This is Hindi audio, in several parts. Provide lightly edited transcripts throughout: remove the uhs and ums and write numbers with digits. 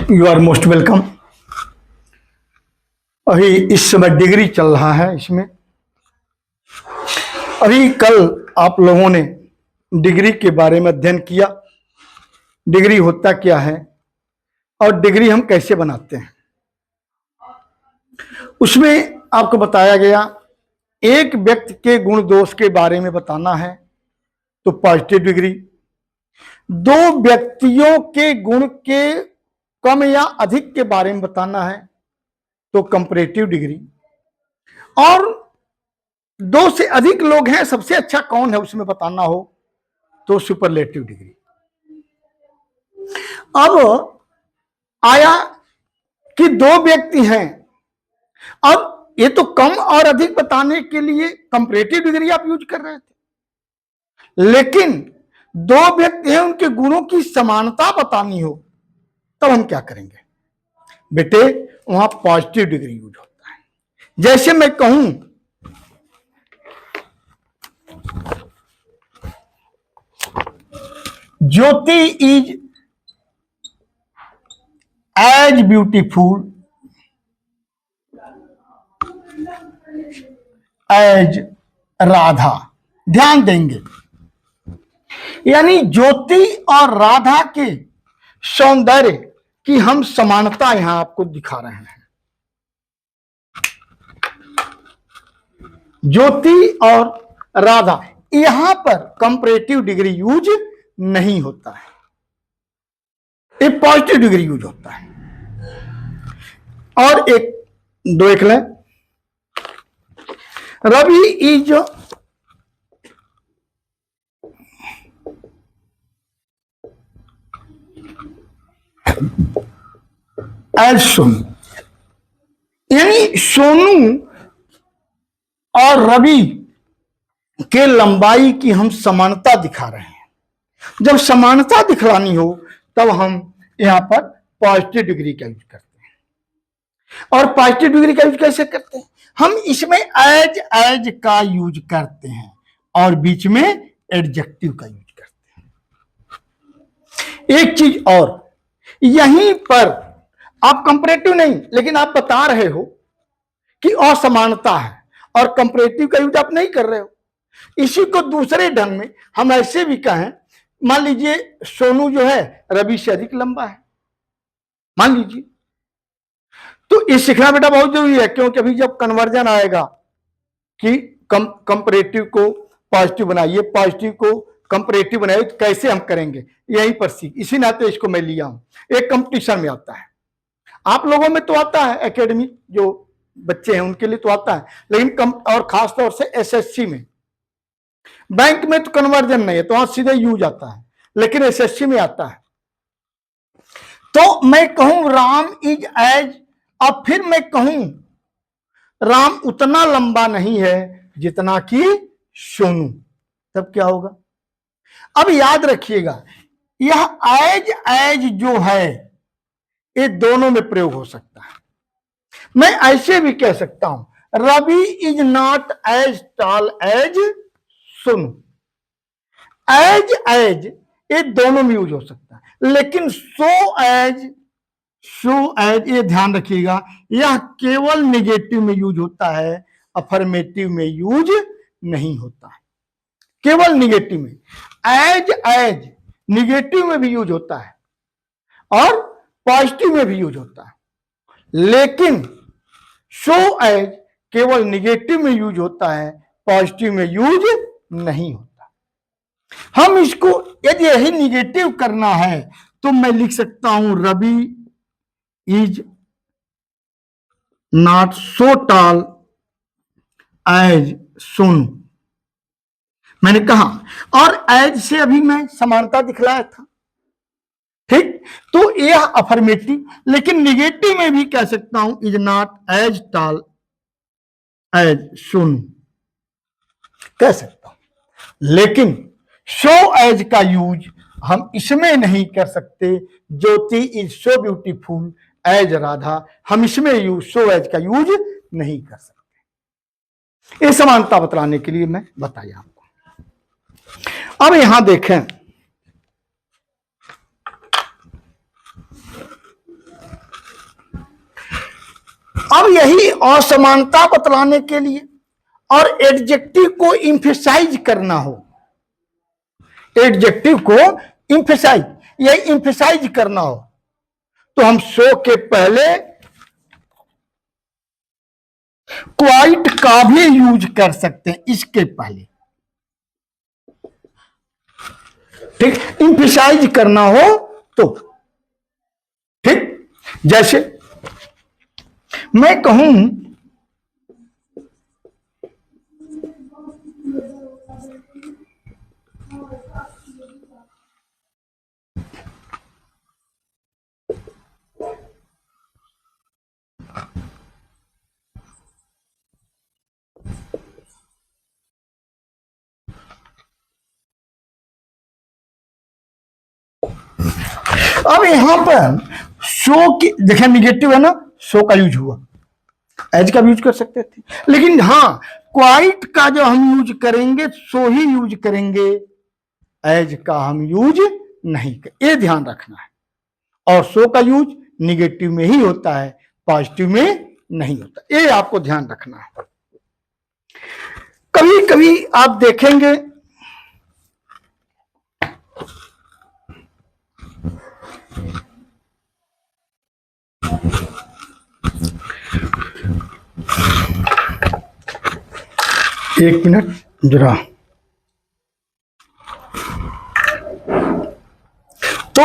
You are most welcome. अभी इस समय डिग्री चल रहा है। इसमें अभी कल आप लोगों ने डिग्री के बारे में अध्ययन किया, डिग्री होता क्या है और डिग्री हम कैसे बनाते हैं। उसमें आपको बताया गया एक व्यक्ति के गुण दोष के बारे में बताना है तो पॉजिटिव डिग्री, दो व्यक्तियों के गुण के कम या अधिक के बारे में बताना है तो कंपैरेटिव डिग्री, और दो से अधिक लोग हैं सबसे अच्छा कौन है उसमें बताना हो तो सुपरलेटिव डिग्री। अब आया कि दो व्यक्ति हैं, अब ये तो कम और अधिक बताने के लिए कंपैरेटिव डिग्री आप यूज कर रहे थे, लेकिन दो व्यक्ति हैं उनके गुणों की समानता बतानी हो तब हम क्या करेंगे बेटे, वहां पॉजिटिव डिग्री यूज होता है। जैसे मैं कहूं Jyoti is as beautiful as Radha, ध्यान देंगे, यानी ज्योति और राधा के सौंदर्य की हम समानता यहां आपको दिखा रहे हैं। ज्योति और राधा, यहां पर कंपैरेटिव डिग्री यूज नहीं होता है, ये पॉजिटिव डिग्री यूज होता है। और एक देख लें, रवि इज एज सोनू, यानी सोनू और रवि के लंबाई की हम समानता दिखा रहे हैं। जब समानता दिखलानी हो तब हम यहां पर पॉजिटिव डिग्री का यूज करते हैं। और पॉजिटिव डिग्री का यूज कैसे करते हैं, हम इसमें एज का यूज करते हैं और बीच में एडजेक्टिव का यूज करते हैं। एक चीज और, यहीं पर आप कंपैरेटिव नहीं लेकिन आप बता रहे हो कि असमानता है और कंपैरेटिव का यूज आप नहीं कर रहे हो। इसी को दूसरे ढंग में हम ऐसे भी कहें, मान लीजिए सोनू जो है रवि से अधिक लंबा है, मान लीजिए, तो ये सीखना बेटा बहुत जरूरी है, क्योंकि अभी जब कन्वर्जन आएगा कि कंपैरेटिव को पॉजिटिव बनाइए, पॉजिटिव को कंपैरेटिव बनाइए, तो कैसे हम करेंगे यहीं पर सीख, इसी नाते इसको मैं लिया हूं। एक कंपटीशन में आता है, आप लोगों में तो आता है, एकेडमी जो बच्चे हैं उनके लिए तो आता है, लेकिन और खास तौर से एसएससी में, बैंक में तो कन्वर्जन नहीं है तो वहां सीधे यूज आता है, लेकिन एसएससी में आता है। तो मैं कहूं राम इज एज, अब फिर मैं कहूं राम उतना लंबा नहीं है जितना कि सोनू, तब क्या होगा। अब याद रखिएगा, यह एज जो है ये दोनों में प्रयोग हो सकता है। मैं ऐसे भी कह सकता हूं Ravi is not as tall as Sonu. As ये दोनों में यूज हो सकता है, लेकिन सो एज ये ध्यान रखिएगा, यह केवल नेगेटिव में यूज होता है, अफर्मेटिव में यूज नहीं होता है, केवल नेगेटिव में। एज नेगेटिव में भी यूज होता है और पॉजिटिव में भी यूज होता है, लेकिन सो एज केवल नेगेटिव में यूज होता है, पॉजिटिव में यूज नहीं होता। हम इसको यदि यही नेगेटिव करना है तो मैं लिख सकता हूं Ravi is not so tall as Sonu, मैंने कहा, और एज से अभी मैं समानता दिखलाया था, ठीक। तो यह अफर्मेटिव, लेकिन निगेटिव में भी कह सकता हूं is not as tall as Sonu कह सकता हूं, लेकिन सो एज का यूज हम इसमें नहीं कर सकते। Jyoti is so beautiful as Radha, हम इसमें यूज सो एज का यूज नहीं कर सकते। ये समानता बतलाने के लिए मैं बताया आपको। अब यहां देखें, अब यही असमानता बतलाने के लिए और एडजेक्टिव को इंफेसाइज करना हो, एडजेक्टिव को इंफेसाइज, यही इंफेसाइज करना हो, तो हम सो के पहले क्वाइट का भी यूज कर सकते हैं, इसके पहले। ठीक, इंफेसाइज करना हो तो। ठीक, जैसे मैं कहूं अब यहां पर सो की देखिए निगेटिव है ना, सो का यूज हुआ, एज का भी यूज कर सकते थे, लेकिन हाँ क्वाइट का जो हम यूज करेंगे सो ही यूज करेंगे, एज का हम यूज नहीं कर, ये ध्यान रखना है। और सो का यूज निगेटिव में ही होता है, पॉजिटिव में नहीं होता, ये आपको ध्यान रखना है। कभी कभी आप देखेंगे एक मिनट जरा, तो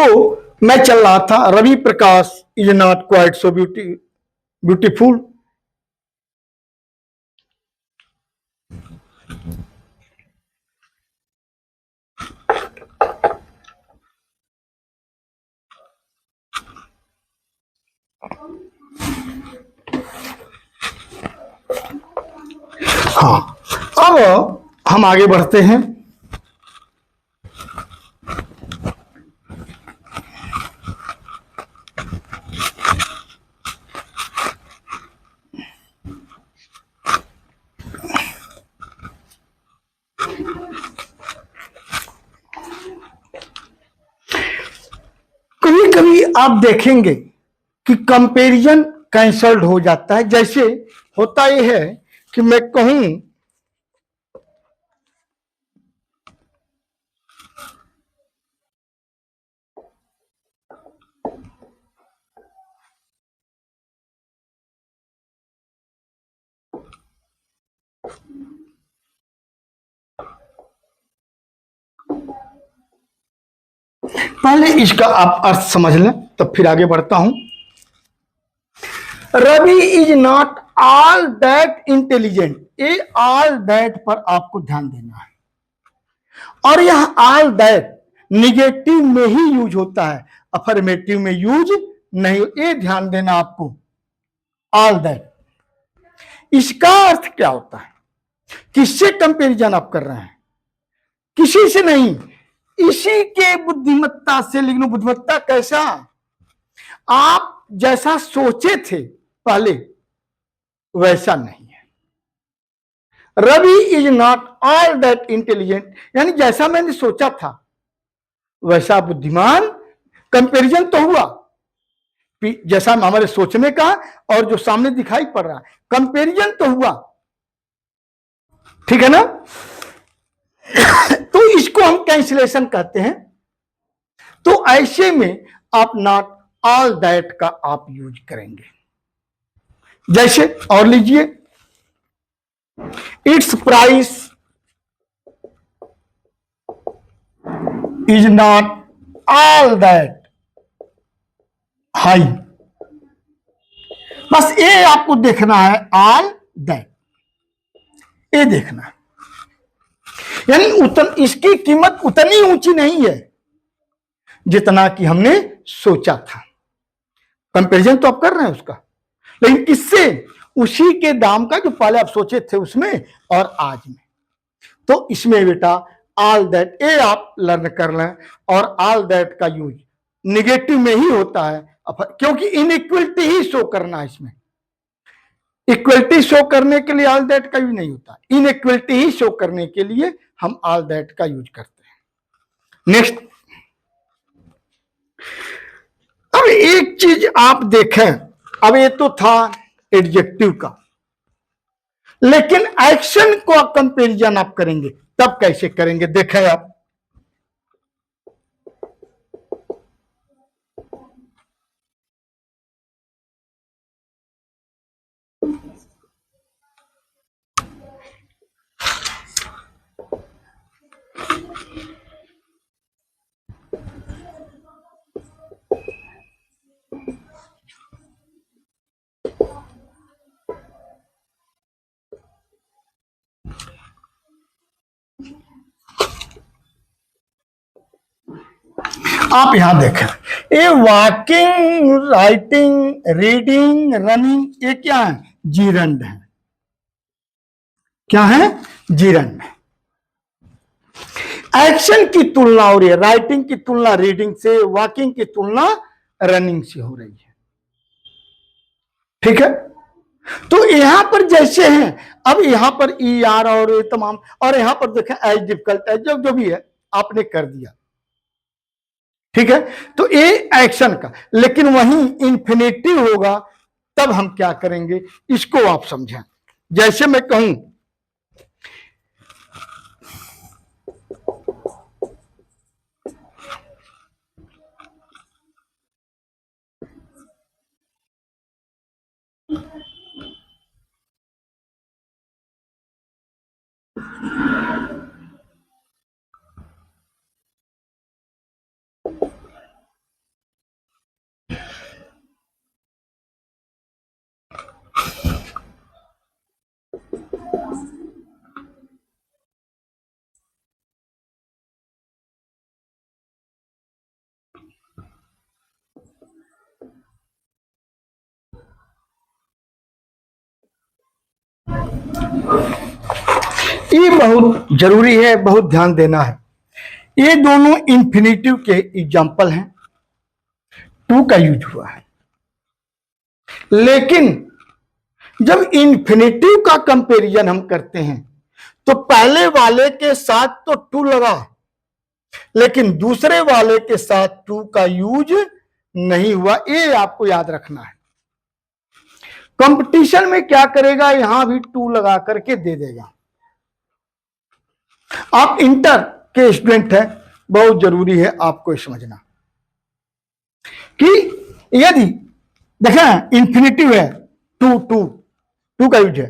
मैं चल रहा था, Ravi Prakash is not quite so beautiful. हाँ, अब हम आगे बढ़ते हैं। कभी कभी आप देखेंगे कि कंपैरिजन कैंसल्ड हो जाता है। जैसे होता यह है कि मैं कहूं पहले इसका आप अर्थ समझ लें तब फिर आगे बढ़ता हूं। Ravi is not all that intelligent, ये ऑल दैट पर आपको ध्यान देना है, और यह ऑल दैट निगेटिव में ही यूज होता है, अफर्मेटिव में यूज नहीं, ये ध्यान देना आपको। ऑल दैट, इसका अर्थ क्या होता है, किससे कंपैरिजन आप कर रहे हैं, किसी से नहीं, इसी के बुद्धिमत्ता से। लेकिन बुद्धिमत्ता कैसा, आप जैसा सोचे थे पहले वैसा नहीं है। Ravi is not all that intelligent, यानी जैसा मैंने सोचा था वैसा बुद्धिमान। कंपैरिजन तो हुआ, जैसा हमारे सोचने का और जो सामने दिखाई पड़ रहा है, कंपैरिजन तो हुआ, ठीक है ना। तो इसको हम कैंसिलेशन कहते हैं। तो ऐसे में आप नॉट ऑल दैट का आप यूज करेंगे। जैसे और लीजिए, it's price is not all that high, बस ये आपको देखना है, ऑल दैट, ये देखना है। यानी इसकी कीमत उतनी ऊंची नहीं है जितना कि हमने सोचा था। कंपैरिजन तो आप कर रहे हैं उसका, लेकिन किससे, उसी के दाम का जो पहले आप सोचे थे उसमें और आज में। तो इसमें बेटा ऑल दैट, ये आप लर्न कर लें। और ऑल दैट का यूज निगेटिव में ही होता है, क्योंकि इनइक्वलिटी ही शो करना है इसमें। इक्वलिटी शो करने के लिए ऑल दैट का यूज नहीं होता, इनइक्वलिटी ही शो करने के लिए हम ऑल दैट का यूज करते हैं। नेक्स्ट, अब एक चीज आप देखें, अब ये तो था एडजेक्टिव का। लेकिन एक्शन को कंपेरिजन आप करेंगे तब कैसे करेंगे, देखें आप। आप यहां देखें, ये वॉकिंग, राइटिंग, रीडिंग, रनिंग, ये क्या है, जीरंड है। क्या है, जीरंड। एक्शन की तुलना हो रही है, राइटिंग की तुलना रीडिंग से, वॉकिंग की तुलना रनिंग से हो रही है। ठीक है, तो यहां पर जैसे हैं, अब यहां पर ई आर और ये तमाम, और यहां पर देखें एज डिफिकल्ट, एज जो भी है आपने कर दिया। ठीक है, तो ये एक्शन का, लेकिन वहीं इंफिनिटिव होगा तब हम क्या करेंगे, इसको आप समझें। जैसे मैं कहूं, ये बहुत जरूरी है, बहुत ध्यान देना है। ये दोनों इंफिनिटिव के एग्जाम्पल हैं, टू का यूज हुआ है। लेकिन जब इंफिनिटिव का कंपैरिजन हम करते हैं तो पहले वाले के साथ तो टू लगा, लेकिन दूसरे वाले के साथ टू का यूज नहीं हुआ, ये आपको याद रखना है। कंपटीशन में क्या करेगा, यहां भी टू लगा करके दे देगा। आप इंटर के स्टूडेंट हैं, बहुत जरूरी है आपको समझना कि यदि देखें इंफिनिटिव है, टू टू टू का यूज है,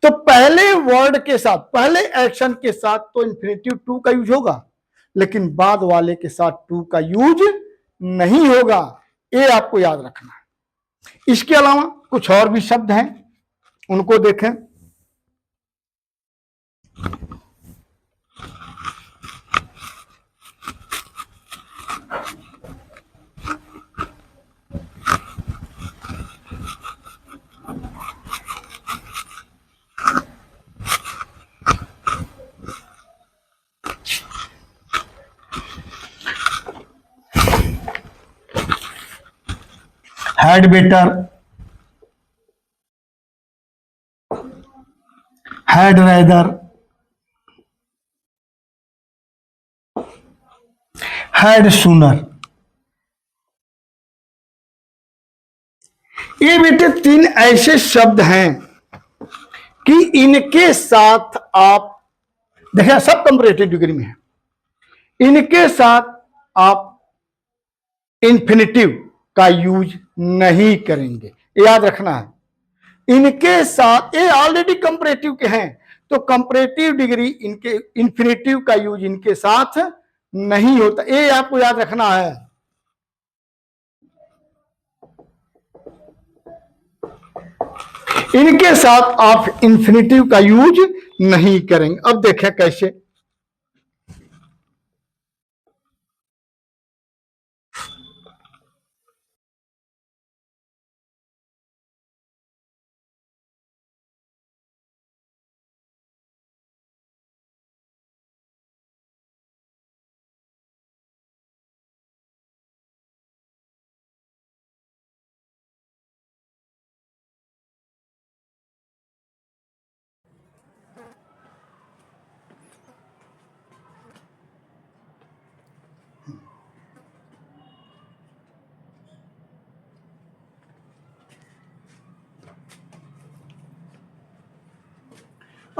तो पहले वर्ड के साथ, पहले एक्शन के साथ तो इंफिनिटिव टू का यूज होगा, लेकिन बाद वाले के साथ टू का यूज नहीं होगा, ये आपको याद रखना है। इसके अलावा कुछ और भी शब्द हैं, उनको देखें। Had better, had rather, had sooner. ये बेटे तीन ऐसे शब्द हैं कि इनके साथ आप देखिए, सब कंपैरेटिव डिग्री में है, इनके साथ आप इंफिनिटिव का यूज नहीं करेंगे, याद रखना है। इनके साथ ये ऑलरेडी कंपैरेटिव के हैं, तो कंपैरेटिव डिग्री इनके, इंफिनिटिव का यूज इनके साथ नहीं होता, ये आपको याद रखना है। इनके साथ आप इंफिनिटिव का यूज नहीं करेंगे। अब देखें कैसे,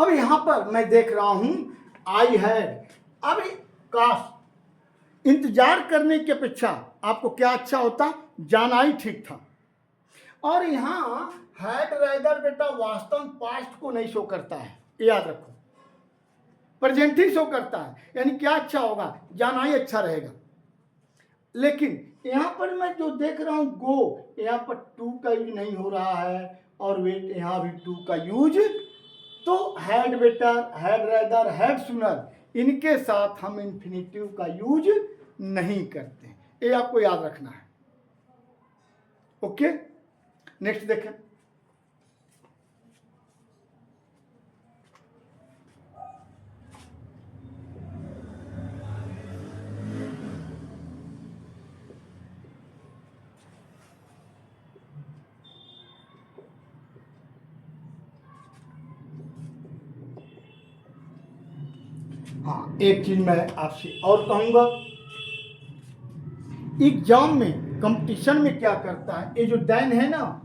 अब यहां पर मैं देख रहा हूं आई हैड, अब काश, इंतजार करने की अपेक्षा आपको क्या अच्छा होता, जाना ही ठीक था। और यहां हैड राइदर बेटा वास्तव में पास्ट को नहीं शो करता है, याद रखो, प्रेजेंट ही शो करता है, यानी क्या अच्छा होगा, जाना ही अच्छा रहेगा। लेकिन यहां पर मैं जो देख रहा हूं गो, यहां पर टू का यूज नहीं हो रहा है, और वेट यहां भी टू का यूज, तो had better, had rather, had सुनर, इनके साथ हम इंफिनिटिव का यूज नहीं करते, ये आपको याद रखना है। ओके, नेक्स्ट देखें। हाँ, एक चीज मैं आपसे और कहूंगा, एग्जाम में कंपटीशन में क्या करता है, ये जो दैन है ना,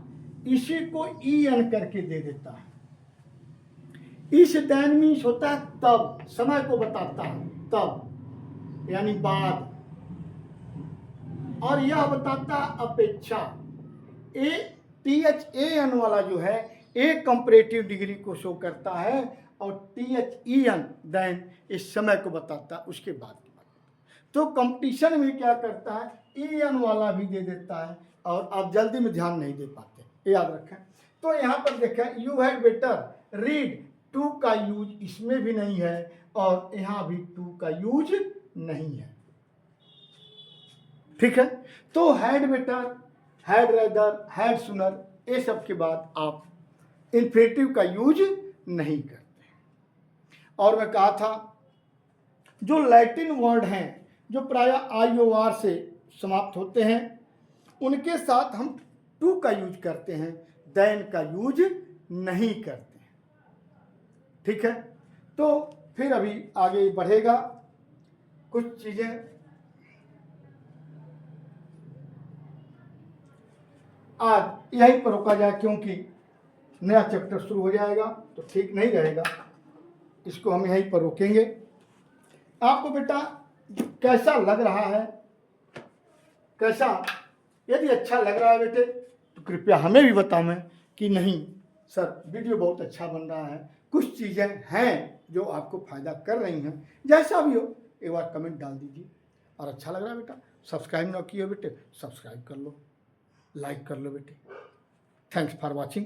इसी को ई एन करके दे देता है। इस दैन मीन्स होता है तब, समय को बताता है, तब यानी बाद, और यह बताता है अपेक्षा। A T H A N वाला जो है, ए कंपैरेटिव डिग्री को शो करता है, और T H E N then इस समय को बताता है, उसके बाद की बात। तो कंपटीशन में क्या करता है, ई एन वाला भी दे देता है, और आप जल्दी में ध्यान नहीं दे पाते, ये याद रखें। तो यहाँ पर देखें, you had better read, to का यूज इसमें भी नहीं है, और यहाँ भी टू का यूज नहीं है, ठीक है। तो had better, had rather, had सुनर, ये सब के बाद आप इन्फिनेटिव का यूज नहीं करते। और मैं कहा था जो लैटिन वर्ड हैं जो प्राय IOR से समाप्त होते हैं, उनके साथ हम टू का यूज करते हैं, देन का यूज नहीं करते हैं, ठीक है। तो फिर अभी आगे बढ़ेगा, कुछ चीजें आज यहीं पर रोका जाए, क्योंकि नया चैप्टर शुरू हो जाएगा तो ठीक नहीं रहेगा, इसको हम यहीं पर रोकेंगे। आपको बेटा कैसा लग रहा है, कैसा, यदि अच्छा लग रहा है बेटे तो कृपया हमें भी बताएं कि नहीं सर वीडियो बहुत अच्छा बन रहा है, कुछ चीज़ें हैं जो आपको फ़ायदा कर रही हैं, जैसा भी हो एक बार कमेंट डाल दीजिए। और अच्छा लग रहा है बेटा, सब्सक्राइब ना किए हो बेटे, सब्सक्राइब कर लो, लाइक कर लो बेटे। Thanks for watching.